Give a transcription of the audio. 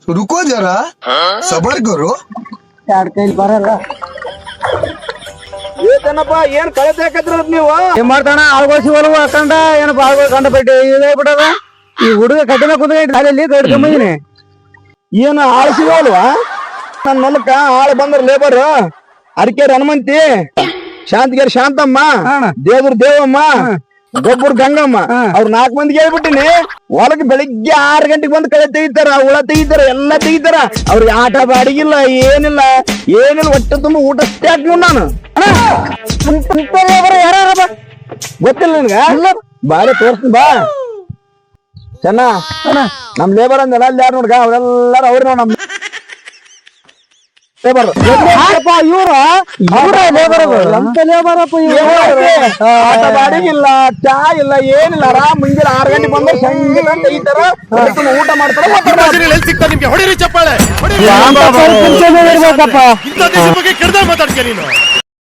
रुको जरा सबर करो ಎರಡ್ ಕೈಲಿ ಬರಲ್ಲ ಏನಪ್ಪ ಏನ್ ಕಳೆತ ಹಾಕದ್ರ ನೀವು ಏನ್ ಮಾಡ್ತಾನ ಆಳ್ಗೊಳಿಸಿ ಹೊಲವು ಹಾಕೊಂಡ ಏನಪ್ಪ ಆಳ್ಗೊಳ್ ಕಂಡ ಬಿಟ್ಟು ಇದಾಗ್ಬಿಟ್ಟದ ಈ ಹುಡುಗ ಕಟ್ಟಿನ ಕುಂದ ಅಲ್ಲಿ ಕಟ್ಕೊಂಬಂದಿನಿ ಏನು ಆಳ್ ಸಿಗೋಲ್ವಾ ನನ್ ಹೊಲಕ್ಕ ಆಳ್ ಬಂದ್ರ ಲೇಬರ್ ಅರಿಕೆರೆ ಹನುಮಂತಿ ಶಾಂತಿಗೇರಿ ಶಾಂತಮ್ಮ ದೇವ್ರ ದೇವಮ್ಮ ಗೊಬ್ಬರ ಗಂಗಮ್ಮ ಅವ್ರ 4 ಮಂದಿಗೆ ಹೇಳ್ಬಿಟ್ಟಿನಿ ಹೊಲಕ್ಕೆ ಬೆಳಿಗ್ಗೆ 6 ಗಂಟೆಗೆ ಬಂದ್ ಕಳೆ ತೆಗಿತಾರ ಹುಳ ತೆಗಿತಾರ ಎಲ್ಲಾ ತೆಗಿತಾರ ಅವ್ರಿಗೆ ಆಟ ಬಾಡಿಗಿಲ್ಲ ಏನಿಲ್ಲ ಹೊಟ್ಟೆ ತುಂಬ ಊಟ ಅಷ್ಟೇ ಹಾಕ್ನು ನಾನು ಯಾರ ಗೊತ್ತಿಲ್ಲ ನಿನ್ಗ ಬಾರಿ ತೋರ್ಸ್ತೀನಿ ಬಾ ಚೆನ್ನ ನಮ್ ಲೇಬರ್ ಅಂದಲ್ಲ ಅಲ್ಲಿ ಯಾರು ನೋಡ್ಗ ಅವ್ರೆಲ್ಲಾರು ಅವ್ರ ನಮ್ ಲೇಬರ್ ಆಟ ಬಾಡಿಗಿಲ್ಲ ಚಾ ಇಲ್ಲ ಏನಿಲ್ಲ ಆರಾಮ್ ಮುಂಜಾನೆ 6 ಗಂಟೆಗೆ ಬಂದ್ರೆ ಸಂಜೆ ಗಂಟೆ ತೆಗಿತಾರ ಊಟ ಮಾಡ್ತಾರ ನಿಮ್ಗೆ ಹೊಡಿರಿ ಚಪ್ಪಾಳೆ ಇರ್ಬೇಕಪ್ಪ ಮಾತಾಡ್ತೀಯ ನೀನು